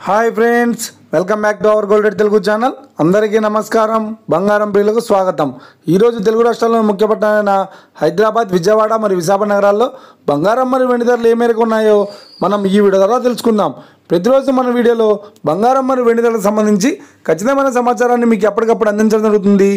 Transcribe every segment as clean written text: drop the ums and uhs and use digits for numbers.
Hi friends, welcome back to our gold Telugu channel. అందరికీ నమస్కారం. బంగారం ప్రియులకు స్వాగతం. ఈరోజు తెలుగు రాష్ట్రాల్లోని ముఖ్య పట్టణాలైన హైదరాబాద్, విజయవాడ మరియు విశాఖపట్నం నగరాల్లో బంగారం మరియు వెండి ధరలు ఏ మేరకు ఉన్నాయో మనం ఈ వీడియో ద్వారా తెలుసుకుందాం. ప్రతిరోజు మన వీడియోలో బంగారం మరియు వెండి ధరలకు సంబంధించి ఖచ్చితమైన సమాచారాన్ని మీకు ఎప్పటికప్పుడు అందించడం జరుగుతుంది.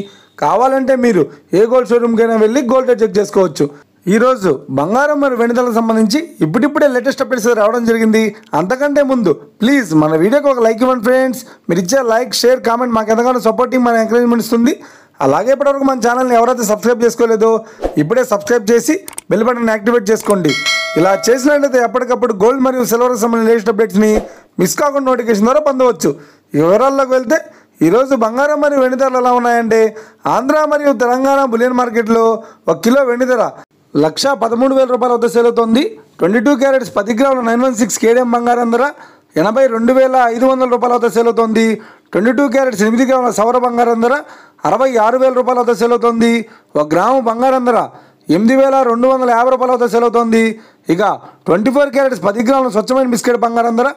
కావాలంటే మీరు ఏ గోల్డ్ షోరూమ్కైనా వెళ్ళి గోల్డ్ రేట్ చెక్ చేసుకోవచ్చు. ఈరోజు బంగారం మరియు వెండి ధరలకు సంబంధించి ఇప్పుడిప్పుడే లేటెస్ట్ అప్డేట్స్ రావడం జరిగింది. అంతకంటే ముందు ప్లీజ్ మన వీడియోకి ఒక లైక్ ఇవ్వండి ఫ్రెండ్స్. మీరు ఇచ్చే లైక్, షేర్, కామెంట్ మాకు ఎంతగానో సపోర్టింగ్, మన ఎంకరేజ్మెంట్ ఇస్తుంది. అలాగే ఇప్పటివరకు మన ఛానల్ని ఎవరైతే సబ్స్క్రైబ్ చేసుకోలేదో ఇప్పుడే సబ్స్క్రైబ్ చేసి బెల్ బటన్ యాక్టివేట్ చేసుకోండి. ఇలా చేసినట్లయితే ఎప్పటికప్పుడు గోల్డ్ మరియు సిల్వర్కి సంబంధించిన లేటెస్ట్ అప్డేట్స్ని మిస్ కాకుండా నోటిఫికేషన్ ద్వారా పొందవచ్చు. ఈ వివరాల్లోకి వెళ్తే ఈరోజు బంగారం మరియు వెండి ధరలు ఎలా ఉన్నాయంటే, ఆంధ్ర మరియు తెలంగాణ బులియన్ మార్కెట్లో 1 కిలో వెండి ధర 1,13,000 రూపాయల వద్ద సేల్ అవుతోంది. 22 క్యారెట్స్ 10 గ్రాముల 916 కేడిఎం బంగారం ధర 82,500 రూపాయల వద్ద సేల్ అవుతోంది. 22 క్యారెట్స్ 8 గ్రాముల సవర బంగారం ధర 66,000 రూపాయల వద్ద సేల్ అవుతోంది. 1 గ్రాము బంగారం ధర 8,250 రూపాయల వద్ద సేల్ అవుతోంది. ఇక 24 క్యారెట్స్ 10 గ్రాముల స్వచ్ఛమైన బిస్కెట్ బంగారం ధర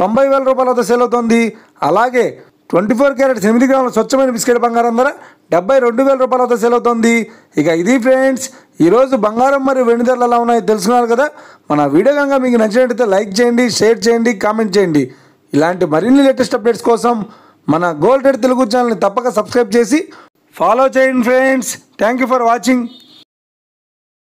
90,000 రూపాయల వద్ద సేల్ అవుతోంది. అలాగే 24 క్యారెట్స్ 8 గ్రాముల స్వచ్ఛమైన బిస్కెట్ బంగారం ధర 72,000 రూపాయల వద్ద సేల్ అవుతోంది. ఇక ఇది ఫ్రెండ్స్, ఈరోజు బంగారం మరియు వెండి ధరలు ఎలా ఉన్నాయో తెలుసుకున్నారు కదా. మన వీడియో కనుక మీకు నచ్చినట్లయితే లైక్ చేయండి, షేర్ చేయండి, కామెంట్ చేయండి. ఇలాంటి మరిన్ని లేటెస్ట్ అప్డేట్స్ కోసం మన గోల్డ్ రేట్ తెలుగు ఛానల్ని తప్పక సబ్స్క్రైబ్ చేసి ఫాలో చేయండి friends. Thank you for watching.